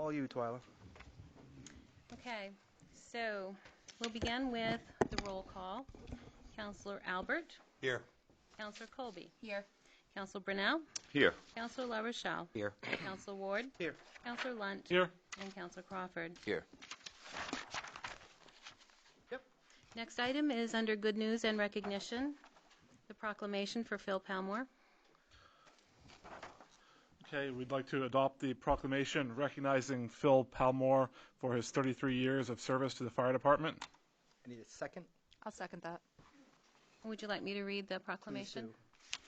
All you, Twyla. Okay, so we'll begin with the roll call. Councillor Albert. Here. Councillor Colby. Here. Councillor Brunel. Here. Councillor La Rochelle. Here. Councillor Ward. Here. Councillor Lunt. Here. And Councillor Crawford. Here. Yep. Next item is under good news and recognition, the proclamation for Phil Palmore. Okay, we'd like to adopt the proclamation recognizing Phil Palmore for his 33 years of service to the fire department. I need a second. I'll second that. Would you like me to read the proclamation? Please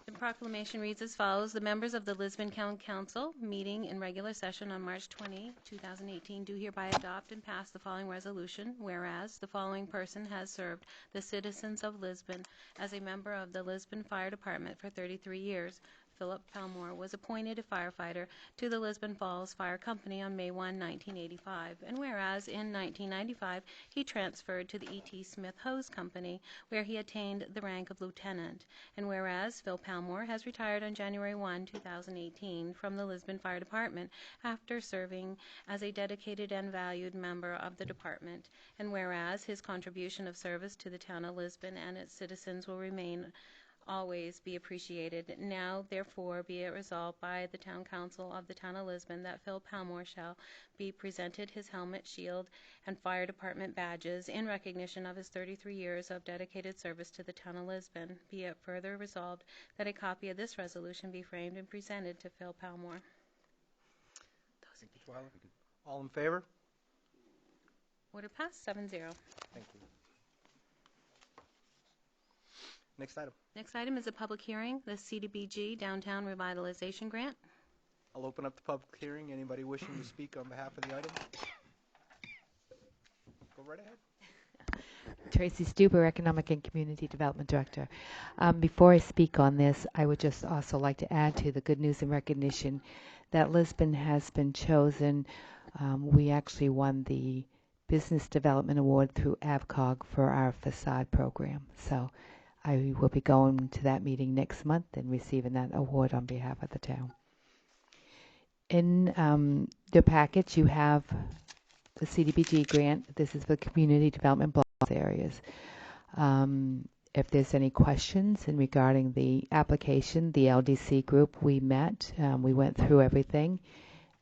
The proclamation reads as follows. The members of the Lisbon County Council meeting in regular session on March 20, 2018 do hereby adopt and pass the following resolution. Whereas the following person has served the citizens of Lisbon as a member of the Lisbon Fire Department for 33 years. Philip Palmore was appointed a firefighter to the Lisbon Falls Fire Company on May 1, 1985. And whereas in 1995 he transferred to the E.T. Smith Hose Company, where he attained the rank of lieutenant. And whereas Phil Palmore has retired on January 1, 2018 from the Lisbon Fire Department after serving as a dedicated and valued member of the department. And whereas his contribution of service to the town of Lisbon and its citizens will remain always be appreciated. Now, therefore, be it resolved by the Town Council of the Town of Lisbon that Phil Palmore shall be presented his helmet, shield, and fire department badges in recognition of his 33 years of dedicated service to the Town of Lisbon. Be it further resolved that a copy of this resolution be framed and presented to Phil Palmore. Thank you, Twyla. All in favor? Order passed 7-0. Thank you. Next item. Next item is a public hearing, the CDBG Downtown Revitalization Grant. I'll open up the public hearing. Anybody wishing to speak on behalf of the item? Go right ahead. Tracy Stuber, Economic and Community Development Director. Before I speak on this, I would just also like to add to the good news and recognition that Lisbon has been chosen. We actually won the Business Development Award through AVCOG for our facade program. So I will be going to that meeting next month and receiving that award on behalf of the town. In the package, you have the CDBG grant. This is for community development block areas. If there's any questions in regarding the application, the LDC group, we met. We went through everything,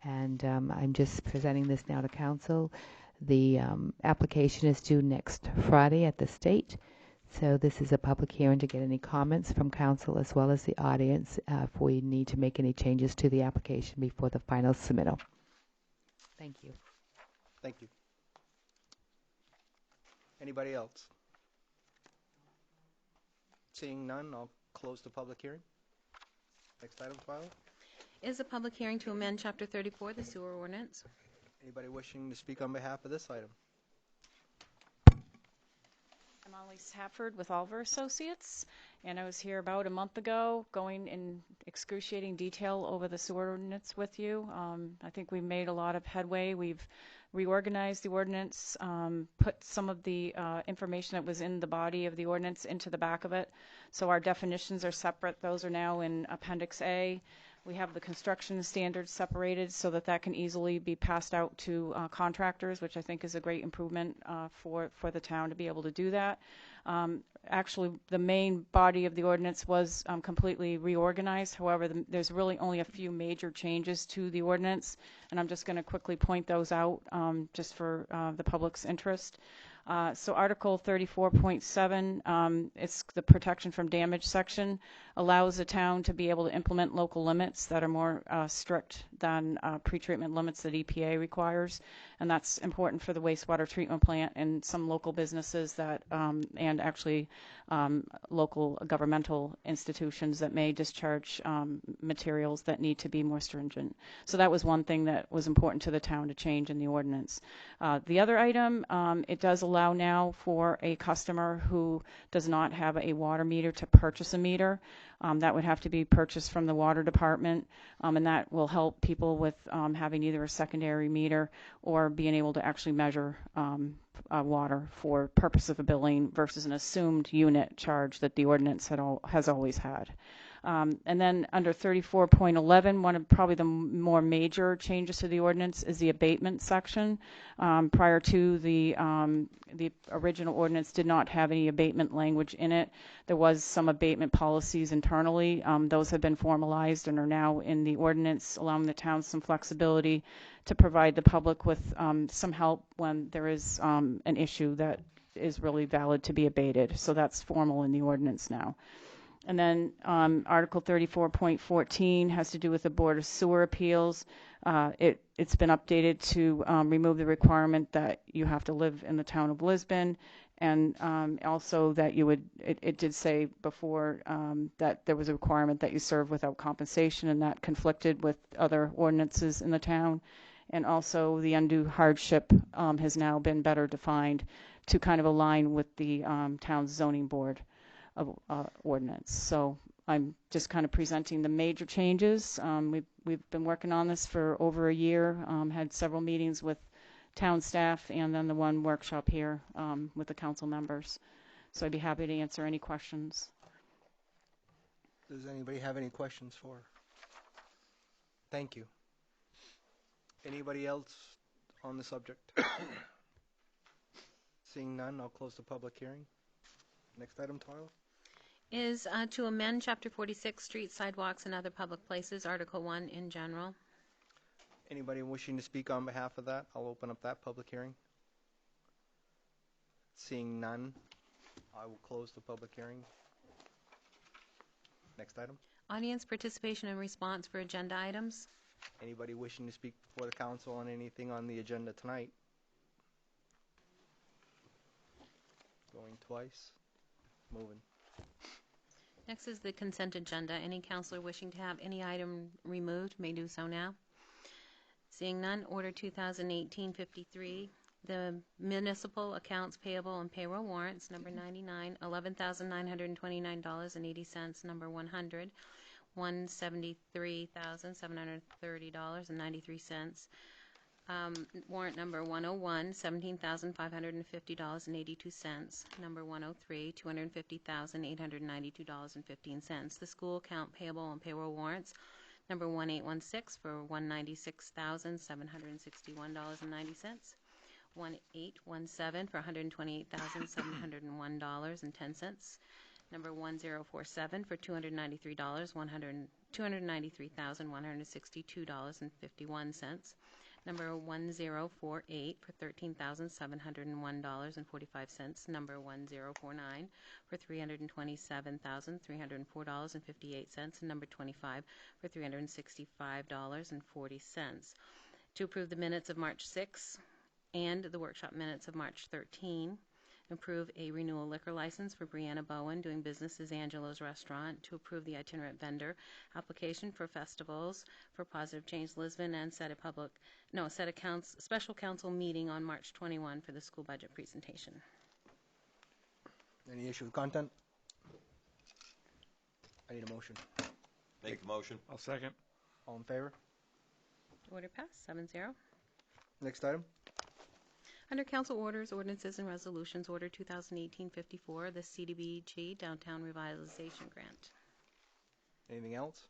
and I'm just presenting this now to council. The application is due next Friday at the state. So this is a public hearing to get any comments from council as well as the audience if we need to make any changes to the application before the final submittal. Thank you. Thank you. Anybody else? Seeing none, I'll close the public hearing. Next item, Twyla. Is a public hearing to amend Chapter 34, the sewer ordinance. Anybody wishing to speak on behalf of this item? I'm Elise Hatford with Oliver Associates, and I was here about a month ago going in excruciating detail over the sewer ordinance with you. I think we made a lot of headway. We've reorganized the ordinance, put some of the information that was in the body of the ordinance into the back of it. So our definitions are separate. Those are now in Appendix A. We have the construction standards separated so that that can easily be passed out to contractors, which I think is a great improvement for the town to be able to do that. Actually, the main body of the ordinance was completely reorganized. However, there's really only a few major changes to the ordinance, and I'm just going to quickly point those out just for the public's interest. So Article 34.7, it's the protection from damage section, allows the town to be able to implement local limits that are more strict than pretreatment limits that EPA requires. And that's important for the wastewater treatment plant and some local businesses that, and actually local governmental institutions that may discharge materials that need to be more stringent. So that was one thing that was important to the town to change in the ordinance. The other item, it does allow now for a customer who does not have a water meter to purchase a meter. That would have to be purchased from the water department, and that will help people with having either a secondary meter or being able to actually measure water for purpose of a billing versus an assumed unit charge that the ordinance has always had. And then under 34.11, one of probably the more major changes to the ordinance is the abatement section. Prior to the original ordinance did not have any abatement language in it. There was some abatement policies internally. Those have been formalized and are now in the ordinance, allowing the town some flexibility to provide the public with some help when there is an issue that is really valid to be abated. So that's formal in the ordinance now. And then Article 34.14 has to do with the Board of Sewer Appeals. It's been updated to remove the requirement that you have to live in the town of Lisbon, and also that you would, it did say before that there was a requirement that you serve without compensation, and that conflicted with other ordinances in the town. And also the undue hardship has now been better defined to kind of align with the town's zoning board of ordinance. So I'm just kind of presenting the major changes. We've been working on this for over a year, had several meetings with town staff, and then the one workshop here with the council members. So I'd be happy to answer any questions. Does anybody have any questions for? Thank you. Anybody else on the subject? Seeing none, I'll close the public hearing. Next item, Tyler. Is to amend Chapter 46, Streets, Sidewalks, and Other Public Places, Article 1 in general. Anybody wishing to speak on behalf of that? I'll open up that public hearing. Seeing none, I will close the public hearing. Next item. Audience participation and response for agenda items. Anybody wishing to speak before the council on anything on the agenda tonight? Going twice. Moving. Next is the consent agenda. Any counselor wishing to have any item removed may do so now. Seeing none, Order 2018-53, the municipal accounts payable and payroll warrants, number 99, $11,929.80, number 100, $173,730.93. Warrant number 101, $17,550.82. Number 103, $250,892.15. The school account payable and payroll warrants. Number 1816 for $196,761.90. 1817 for $128,701.10. Number 1047 for $293,162.51. Number 1048 for $13,701.45. Number 1049 for $327,304.58. And number 25 for $365.40. To approve the minutes of March 6 and the workshop minutes of March 13. Approve a renewal liquor license for Brianna Bowen doing business as Angelo's Restaurant. To approve the itinerant vendor application for festivals for Positive Change Lisbon, and set a special council meeting on March 21 for the school budget presentation. Any issue with content? I need a motion. Make the motion. I'll second. All in favor? Order passed, 7-0. Next item. Under council orders, ordinances, and resolutions, Order 2018-54, the CDBG Downtown Revitalization Grant. Anything else?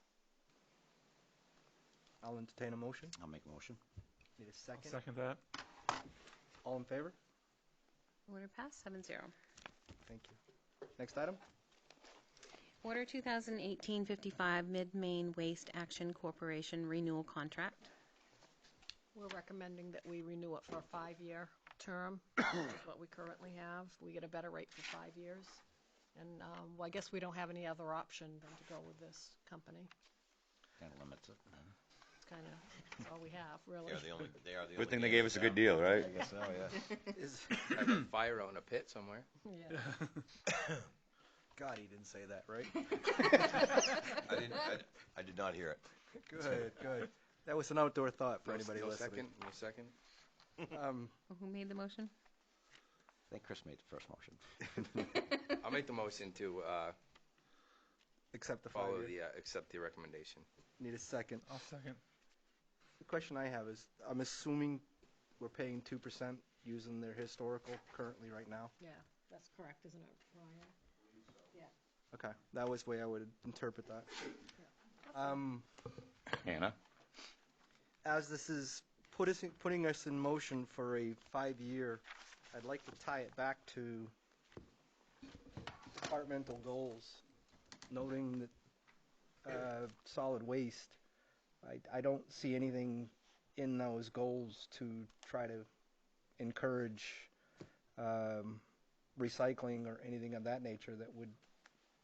I'll entertain a motion. I'll make a motion. Need a second. I'll second that. All in favor? Order passed, 7-0. Thank you. Next item. Order 2018-55, Mid-Maine Waste Action Corporation renewal contract. We're recommending that we renew it for a 5-year term, which is what we currently have. We get a better rate for 5 years. And well, I guess we don't have any other option than to go with this company. Kind of limits it. It's kind of all we have, really. They are the Good thing they gave us a good deal, right? I guess so, yeah. Have a fire out in a pit somewhere. Yeah. God, he didn't say that, right? I did not hear it. Good, good. That was an outdoor thought for anybody listening. No second. Who made the motion? I think Chris made the first motion. I'll make the motion to Accept the follow 5 year. accept the recommendation. Need a second. I'll second. The question I have is, I'm assuming we're paying 2% using their historical currently right now. Yeah, that's correct, isn't it, Ryan? Yeah. Okay, that was the way I would interpret that. Hannah? As this is putting us in motion for a 5-year, I'd like to tie it back to departmental goals, noting that solid waste, I don't see anything in those goals to try to encourage recycling or anything of that nature that would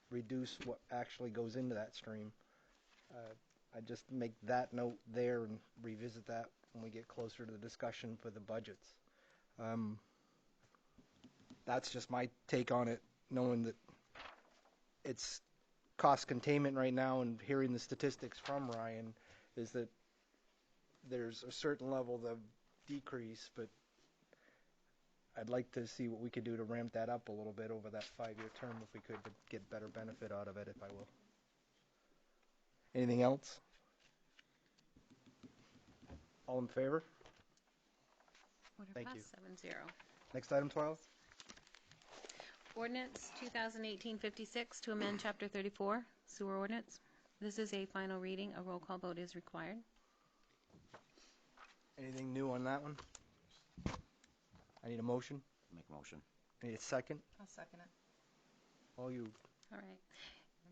reduce what actually goes into that stream. I just make that note there and revisit that when we get closer to the discussion for the budgets. That's just my take on it, knowing that it's cost containment right now, and hearing the statistics from Ryan is that there's a certain level of decrease, but I'd like to see what we could do to ramp that up a little bit over that 5-year term if we could, to get better benefit out of it, if I will. Anything else? All in favor? Order Thank you. passed 7-0. Next item, 12. Ordinance 2018-56 to amend Chapter 34, Sewer Ordinance. This is a final reading. A roll call vote is required. Anything new on that one? I need a motion. Make a motion. I need a second. I'll second it. All you. All right.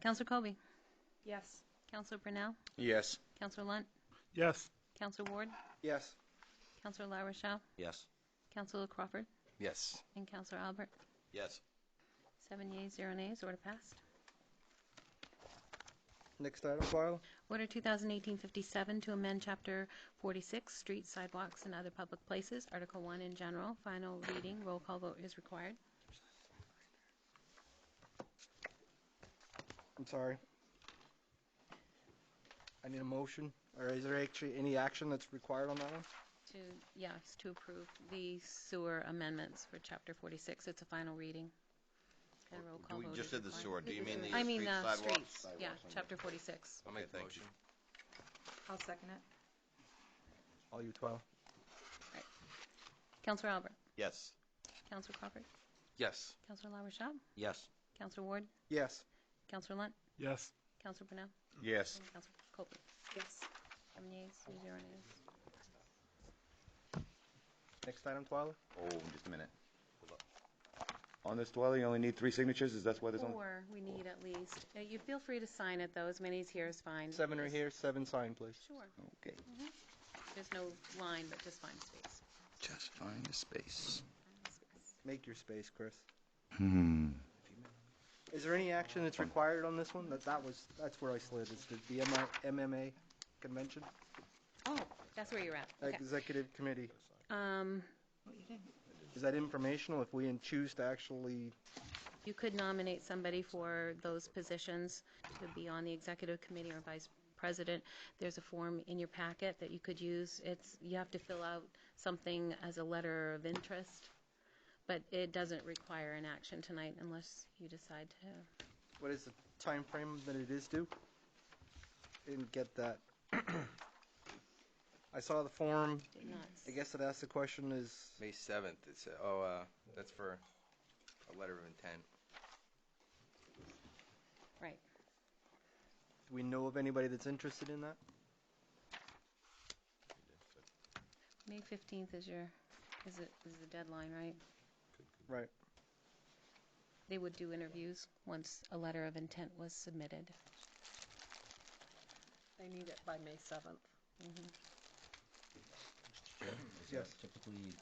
Counselor Colby. Yes. Counselor Brunel. Yes. Counselor Lunt. Yes. Counselor Ward. Yes. Counselor La Rochelle. Yes. Counselor Crawford. Yes. And Counselor Albert. Yes. 7 yeas, 0 nays. Order passed. Next item, file. Order 2018-57 to amend Chapter 46, Streets, Sidewalks, and Other Public Places, Article 1 in general. Final reading. Roll call vote is required. I'm sorry. I need a motion. Or is there actually any action that's required on that one? Yes, to approve the sewer amendments for Chapter 46. It's a final reading. And a roll call We vote just is did the required. sewer. Do you mean the I mean streets, the sidewalks? streets. Yeah, Chapter 46. I'll make the thank motion. I'll second it. All you 12. Counselor Albert. Yes. Counselor Crawford. Yes. Counselor La Rochelle. Yes. Counselor Ward. Yes. Counselor Lunt. Yes. Counselor Brunel. Yes. And Counselor Copley. Yes. 7 yeas, 0 nays. Next item, 12. Oh, just a minute. On this dwelling, you only need 3 signatures? Is that why there's only? 4 we need at least. You feel free to sign it, though. As many as here is fine. 7 are here, 7 sign, please. Sure. Okay. There's no line, but just find space. Just find a space. Make your space, Chris. Hmm. Is there any action that's required on this one? That's where I slid. Is the MMA convention? Oh, that's where you're at. Okay. Executive committee. Um, Is that informational if we choose to actually? You could nominate somebody for those positions to be on the executive committee or vice president. There's a form in your packet that you could use. You have to fill out something as a letter of interest, but it doesn't require an action tonight unless you decide to. What is the time frame that it is due? Didn't get that. I saw the form. Did not. I guess it asked the question is. May 7th. It's that's for a letter of intent. Right. Do we know of anybody that's interested in that? May 15th is the deadline, right? Right. They would do interviews once a letter of intent was submitted. They need it by May 7th. Is Yes. that typically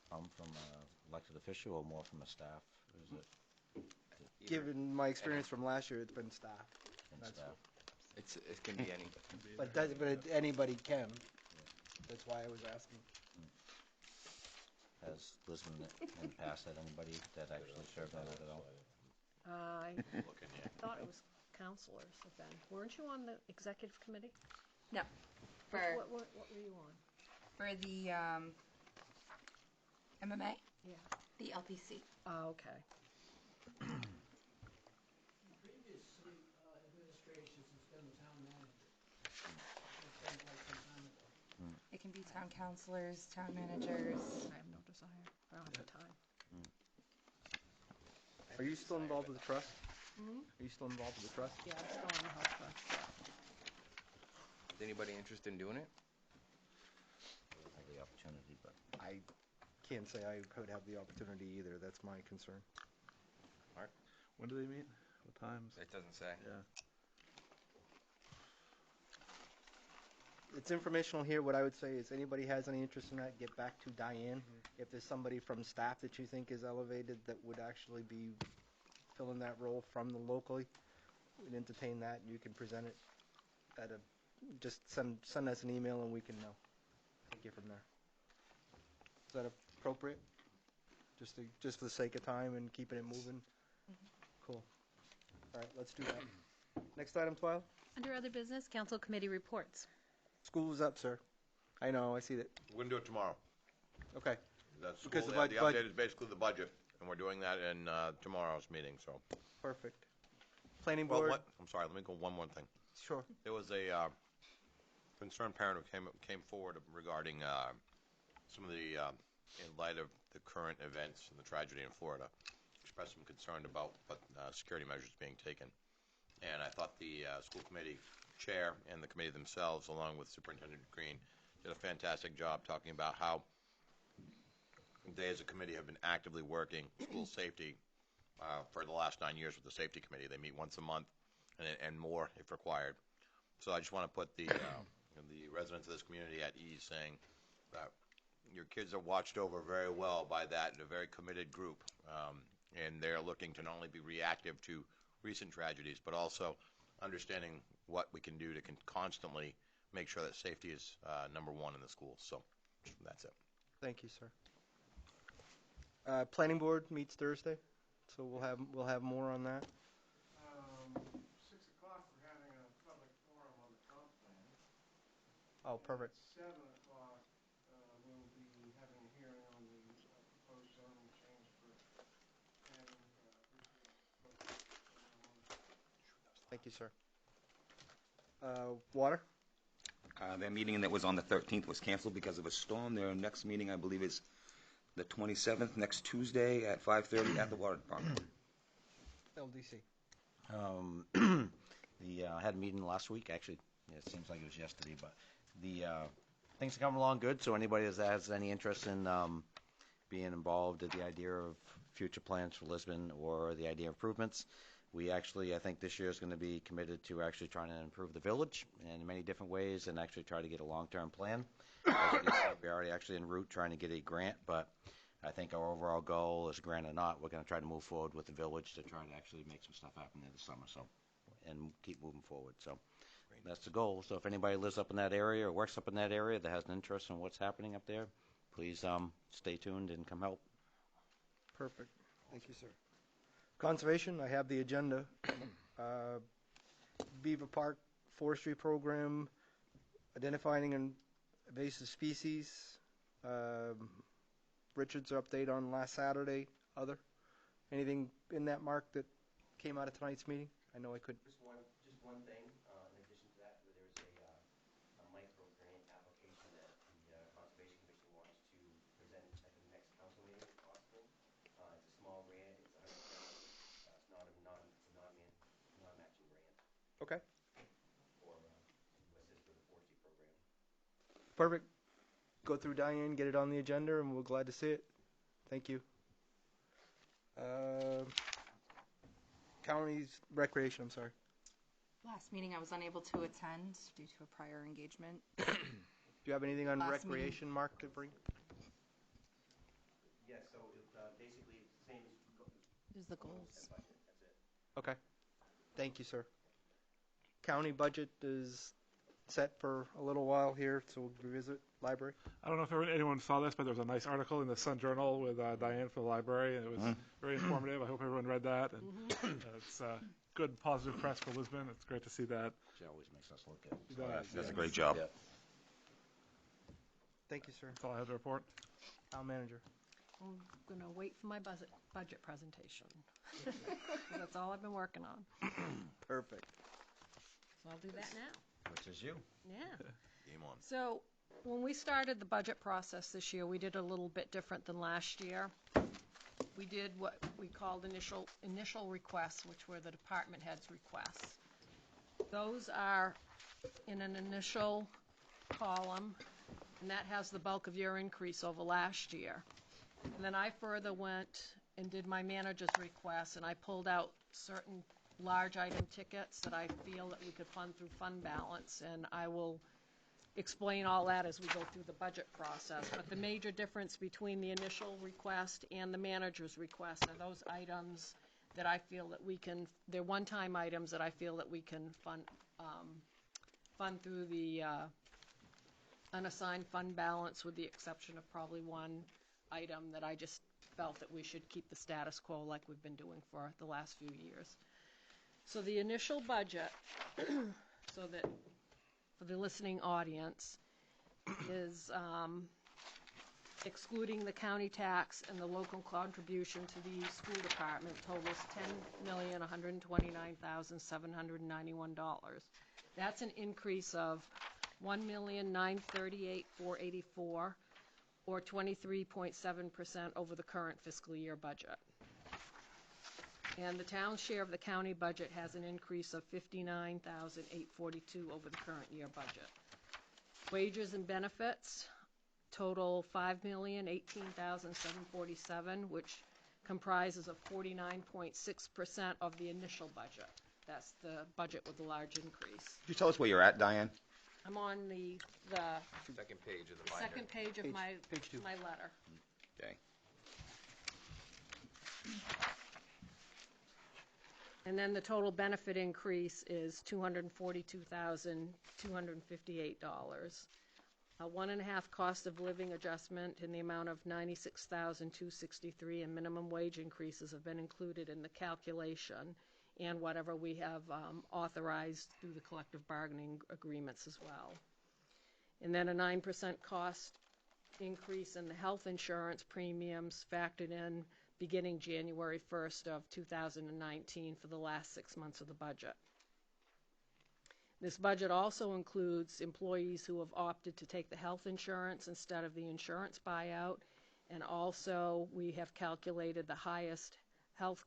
come from an elected official or more from a staff? Is it Given my experience from last year, it's been staff. in That's staff? It can be any. But anybody can. That's why I was asking. Has Lisbon in the past had anybody that actually served on it at all? I thought it was counselors then. Weren't you on the executive committee? No, for What were you on? the MMA, Yeah. the LPC. Oh, okay. It can be town councilors, town managers. I have no desire. I don't have the time. Are you still involved with the trust? Mhm. Are you still involved with the trust? Yeah, I'm still on the health trust. Is anybody interested in doing it? Have the opportunity, but I can't say I could have the opportunity either. That's my concern. When do they meet? What times? It doesn't say. Yeah. It's informational here. What I would say is anybody has any interest in that, get back to Diane. If there's somebody from staff that you think is elevated that would actually be filling that role from the locally, we'd entertain that. You can present it at a, just send us an email and we can know. Take it from there. Is that appropriate? Just for the sake of time and keeping it moving? Cool. All right, let's do that. Next item, 12. Under other business, council committee reports. School is up, sir. I know, I see that. We're going to do it tomorrow. Okay. That's Because school, the the bud- update is basically the budget, and we're doing that in tomorrow's meeting, so. Perfect. Planning Well, board? I'm sorry, let me go one more thing. Sure. There was a concerned parent who came forward regarding some of the, in light of the current events and the tragedy in Florida, expressed some concern about security measures being taken. And I thought the school committee chair and the committee themselves, along with Superintendent Green, did a fantastic job talking about how they as a committee have been actively working school safety for the last 9 years with the safety committee. They meet once a month and more if required. So I just want to put the residents of this community at ease, saying that your kids are watched over very well by that, a very committed group, and they're looking to not only be reactive to recent tragedies, but also understanding what we can do to constantly make sure that safety is number one in the schools. So that's it. Thank you, sir. Planning board meets Thursday, so we'll have more on that. 6 o'clock, we're having a public forum on the comp plan. Oh, perfect. At 7 o'clock, we'll be having a hearing on the proposed zoning change for adding Thank you, sir. Water? Their meeting that was on the 13th was canceled because of a storm. Their next meeting, I believe, is the 27th, next Tuesday at 5:30 at the Water Department. LDC. I had a meeting last week, actually. It seems like it was yesterday, but the things are coming along good. So anybody that has any interest in being involved in the idea of future plans for Lisbon or the idea of improvements, we actually, I think this year is going to be committed to actually trying to improve the village in many different ways and actually try to get a long-term plan. As you can see, we're already actually en route trying to get a grant, but I think our overall goal is, grant or not, we're going to try to move forward with the village to try to actually make some stuff happen there this summer, so, and keep moving forward. So that's the goal. So if anybody lives up in that area or works up in that area that has an interest in what's happening up there, please stay tuned and come help. Perfect. Thank you, sir. Conservation, I have the agenda. Beaver Park Forestry Program, identifying invasive species. Richard's update on last Saturday. Other? Anything in that, Mark, that came out of tonight's meeting? I know I could. Just one thing. In addition to that, there's a micro grant application that the Conservation Commission wants to present at the next council meeting, if possible. It's a small grant. It's $100. It's not a non-matching grant. Okay. For to assist with the forestry program. Perfect. Go through Diane, get it on the agenda, and we're glad to see it. Thank you. County's recreation, I'm sorry. Last meeting I was unable to attend due to a prior engagement. Do you have anything on Last recreation, Mark, to bring? Yes, so basically it's the same as Is the goals. budget. That's it. Okay. Thank you, sir. County budget is set for a little while here, so we'll revisit library. I don't know if anyone saw this, but there was a nice article in the Sun Journal with Diane from the library, and it was very informative. I hope everyone read that. And it's good, positive press for Lisbon. It's great to see that. She always makes us look good. She does, That's yeah. a great job. Yeah. Thank you, sir. That's all I have to report. Town manager. I'm going to wait for my budget presentation. That's all I've been working on. Perfect. So I'll do that now. Which is you. Yeah. Game on. So when we started the budget process this year, we did a little bit different than last year. we did what we called initial requests, which were the department heads' requests. Those are in an initial column, and that has the bulk of your increase over last year. And then I further went and did my manager's request, and I pulled out certain large item tickets that I feel that we could fund through fund balance, and I will explain all that as we go through the budget process. But the major difference between the initial request and the manager's request are those items that I feel that we can, they're one-time items that I feel that we can fund through the unassigned fund balance, with the exception of probably one item that I just felt that we should keep the status quo like we've been doing for the last few years. So the initial budget, so that for the listening audience, is excluding the county tax and the local contribution to the school department totals $10,129,791. That's an increase of $1,938,484, or 23.7% over the current fiscal year budget. And the town's share of the county budget has an increase of $59,842 over the current year budget. Wages and benefits total $5,018,747, which comprises of 49.6% of the initial budget. That's the budget with the large increase. Could you tell us where you're at, Diane? I'm on the Second page of the binder. second page of my letter. Okay. And then the total benefit increase is $242,258. A 1.5 cost of living adjustment in the amount of $96,263, and minimum wage increases have been included in the calculation, and whatever we have authorized through the collective bargaining agreements as well. And then a 9% cost increase in the health insurance premiums factored in beginning January 1st of 2019 for the last 6 months of the budget. This budget also includes employees who have opted to take the health insurance instead of the insurance buyout, and also we have calculated the highest health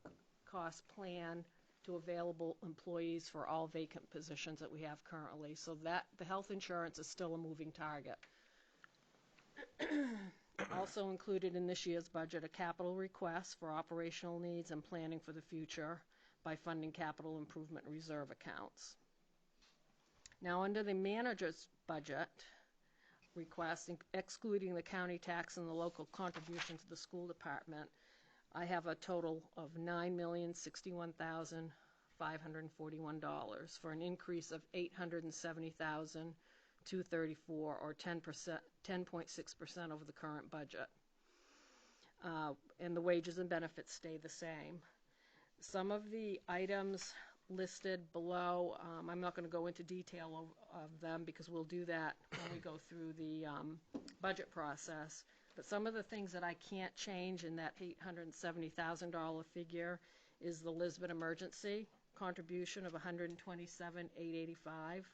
cost plan to available employees for all vacant positions that we have currently, so that the health insurance is still a moving target. Also included in this year's budget a capital request for operational needs and planning for the future by funding capital improvement reserve accounts. Now, under the manager's budget request, excluding the county tax and the local contribution to the school department, I have a total of $9,061,541 for an increase of $870,234, or 10.6% over the current budget. And the wages and benefits stay the same. Some of the items listed below, I'm not going to go into detail of them because we'll do that when we go through the budget process. But some of the things that I can't change in that $870,000 figure is the Lisbon emergency contribution of $127,885.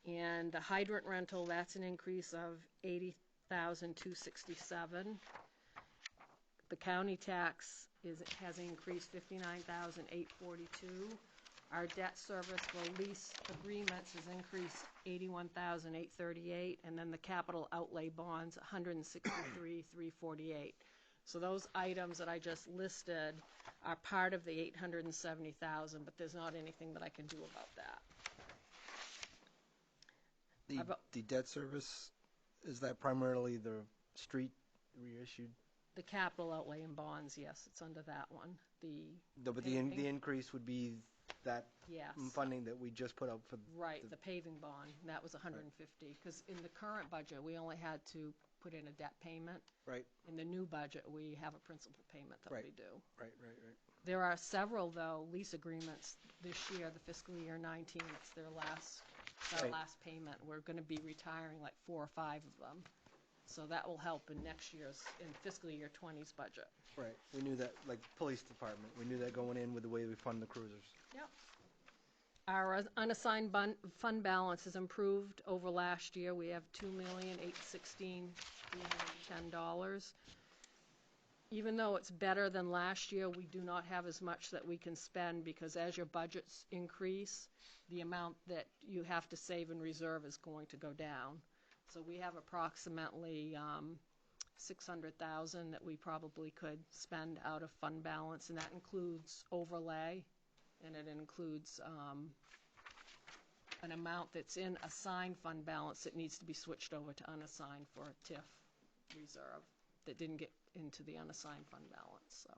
And the hydrant rental, that's an increase of $80,267. The county tax has increased $59,842. Our debt service for lease agreements has increased $81,838, and then the capital outlay bonds, $163,348. So those items that I just listed are part of the $870,000, but there's not anything that I can do about that. The debt service, is that primarily the street reissued? The capital outlay in bonds, yes, it's under that one. But the increase would be that yes. funding that we just put up for right, the paving bond, that was $150, because in the current budget we only had to put in a debt payment. Right. In the new budget we have a principal payment that we do. Right. There are several, though, lease agreements this year, the fiscal year 19, it's their last payment. We're going to be retiring like 4 or 5 of them. So that will help in next year's, in fiscal year 20's budget. Right. We knew that, like police department, we knew that going in with the way we fund the cruisers. Yep. Our unassigned fund balance has improved over last year. We have $2,816,310. even though it's better than last year, we do not have as much that we can spend because as your budgets increase, the amount that you have to save in reserve is going to go down. So we have approximately 600,000 that we probably could spend out of fund balance, and that includes overlay, and it includes an amount that's in assigned fund balance that needs to be switched over to unassigned for a TIF reserve that didn't get into the unassigned fund balance. So,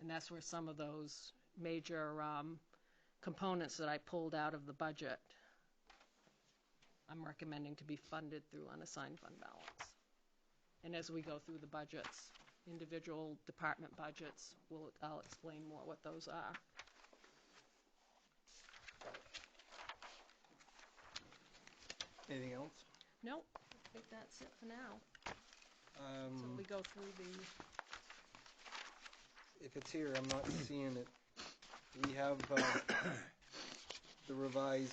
and that's where some of those major components that I pulled out of the budget, I'm recommending to be funded through unassigned fund balance. And as we go through the budgets, individual department budgets, I'll explain more what those are. Anything else? Nope, I think that's it for now. Until we go through the, If it's here, I'm not seeing it. We have the revised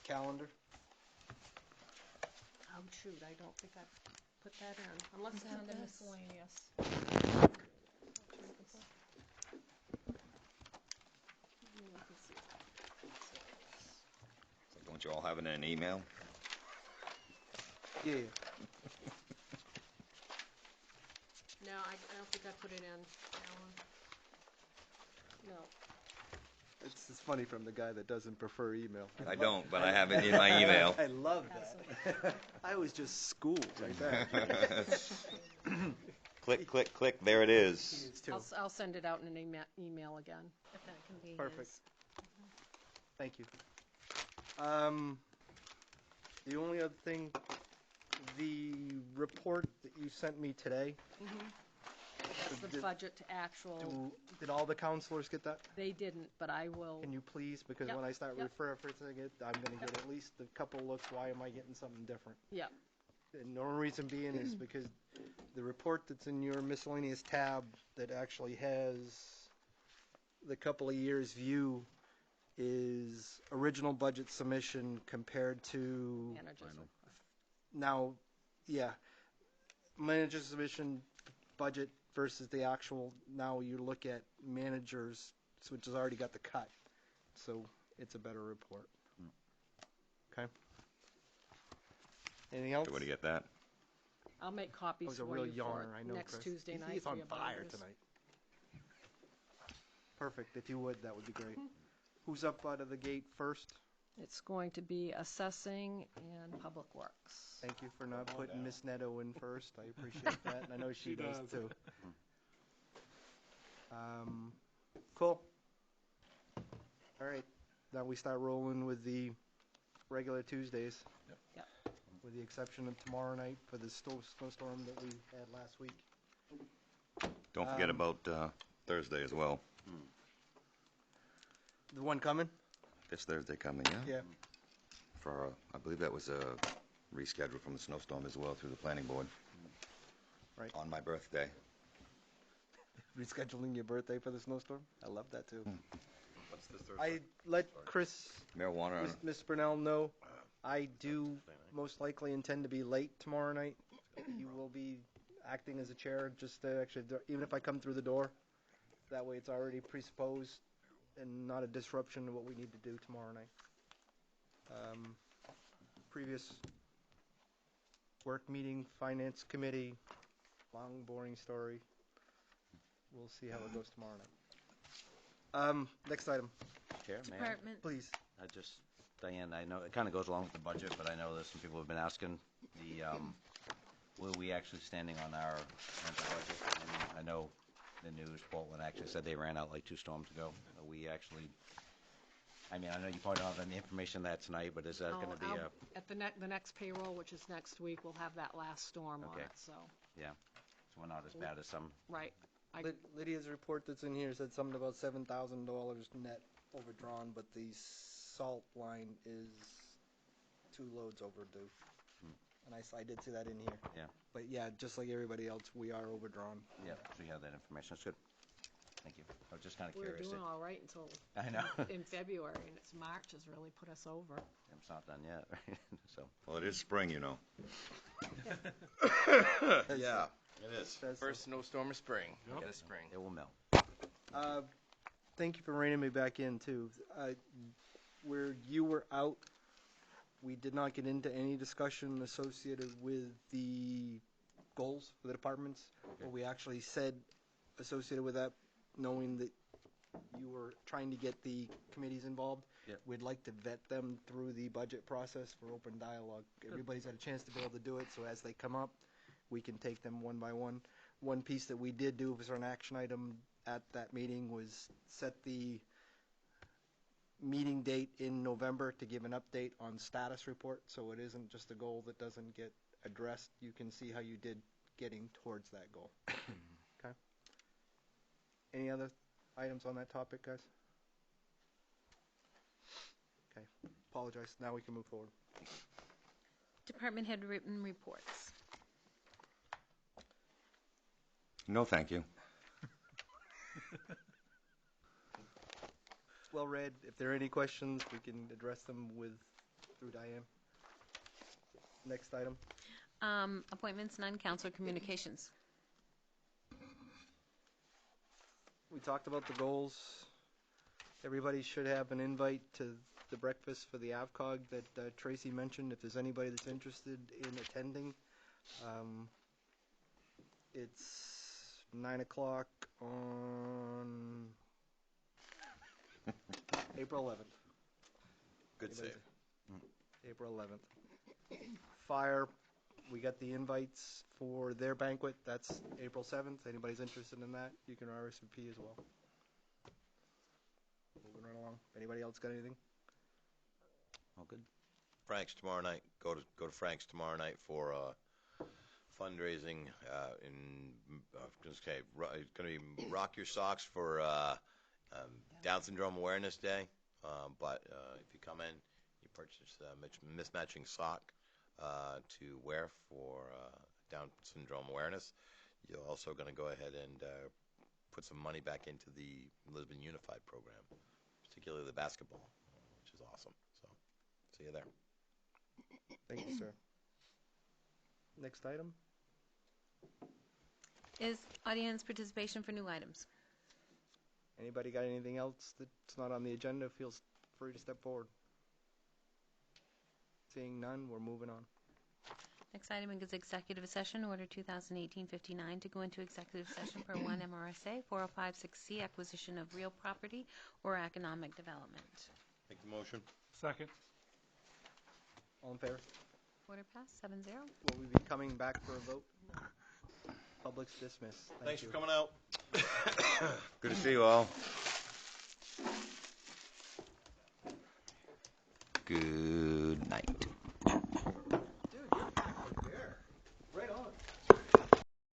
calendar. oh shoot, I don't think I put that in, unless it's under miscellaneous. Don't you all have it in an email? Yeah. No, I don't think I put it in, Alan. No. It's funny from the guy that doesn't prefer email. I don't, but I have it in my email. I love that. I was just schooled right there. Click, click, click, there it is. I'll send it out in an email again. If that can be Perfect. his. Thank you. The only other thing, the report that you sent me today, That's the budget to actual. did all the counselors get that? They didn't, but I will. Can you please? Because Yep, when I start yep. referencing it, I'm going to get at least a couple looks. Why am I getting something different? Yeah. And the only reason being is because the report that's in your miscellaneous tab that actually has the couple of years view is original budget submission compared to Managers. now, yeah, manager submission budget versus the actual. Now you look at managers, which has already got the cut, so it's a better report. Okay. Anything else? Where do you get that? I'll make That copies was a for real you for yarner, I know, next Chris. Tuesday night. He's for on your fire binders. tonight. Perfect. If you would, that would be great. Who's up out of the gate first? It's going to be assessing and public works. Thank you for not putting Miss Neto in first. I appreciate that, and I know she does too. Cool. All right. Now we start rolling with the regular Tuesdays. Yep. With the exception of tomorrow night for the snowstorm that we had last week. Don't forget about Thursday as well. The one coming? This Thursday coming, yeah? Yeah. For, I believe that was a reschedule from the snowstorm as well through the planning board. Right. On my birthday. Rescheduling your birthday for the snowstorm? I love that too. What's this I let Chris, Marijuana. Ms. Brunel know I do most likely intend to be late tomorrow night. He will be acting as a chair just to actually, even if I come through the door, that way it's already presupposed and not a disruption to what we need to do tomorrow night. Previous work meeting, finance committee, long boring story. We'll see how it goes tomorrow night. Next item, Chair, may I? Department. please. I just, Diane, I know, it kind of goes along with the budget, but I know that some people have been asking the, where we actually standing on our rental budget? And I know the news, Portland actually said they ran out like 2 storms ago. We actually, I mean, I know you probably don't have any information on that tonight, but is that going to be a, At the next payroll, which is next week, we'll have that last storm on Okay. it, so, yeah, so we're not as bad as some, right. Lydia's report that's in here said something about $7,000 net overdrawn, but the salt line is 2 loads overdue. And I did see that in here. yeah, But yeah, just like everybody else, we are overdrawn. yeah, so you have that information, that's good. Thank you. I was just kind of We were curious. doing all right until I know. in February, and it's March has really put us over. It's not done yet, right? So, Well, it is spring, you know. Yeah. It is. Says so. First snowstorm of spring. Yep. This spring. It will melt. Thank you for reining me back in, too. Where you were out, we did not get into any discussion associated with the goals for the departments. What we actually said associated with that, knowing that you were trying to get the committees involved, Yep. we'd like to vet them through the budget process for open dialogue. Everybody's had a chance to be able to do it, so as they come up, we can take them one by one. One piece that we did do as an action item at that meeting was set the meeting date in November to give an update on status report, so it isn't just a goal that doesn't get addressed. You can see how you did getting towards that goal. Okay. Any other items on that topic, guys? Okay. Apologize. Now we can move forward. Department head written reports. No, thank you. It's well read. If there are any questions, we can address them through Diane. Next item. Appointments, none. Council communications. We talked about the goals. Everybody should have an invite to the breakfast for the AvCog that Tracy mentioned. If there's anybody that's interested in attending, it's 9 o'clock on April 11th. Good save. April 11th. Fire, we got the invites for their banquet. That's April 7th. Anybody's interested in that, you can RSVP as well. Moving right along. Anybody else got anything? All good. Frank's tomorrow night. Go to Frank's tomorrow night for fundraising. It's going to be Rock Your Socks for Down Syndrome Awareness Day. But if you come in, you purchase a mismatching sock to wear for Down Syndrome awareness. You're also going to go ahead and put some money back into the Lisbon Unified program, particularly the basketball, which is awesome. So, see you there. Thank you, sir. Next item. Is audience participation for new items. Anybody got anything else that's not on the agenda? Feel free to step forward. Seeing none, we're moving on. Next item is executive session, order 2018-59, to go into executive session per 1 MRSA 4056C, acquisition of real property or economic development. Make the motion. Second. All in favor? Order passed, 7-0. Will we be coming back for a vote? Public's dismissed. Thanks you. for coming out. Good to see you all. Good.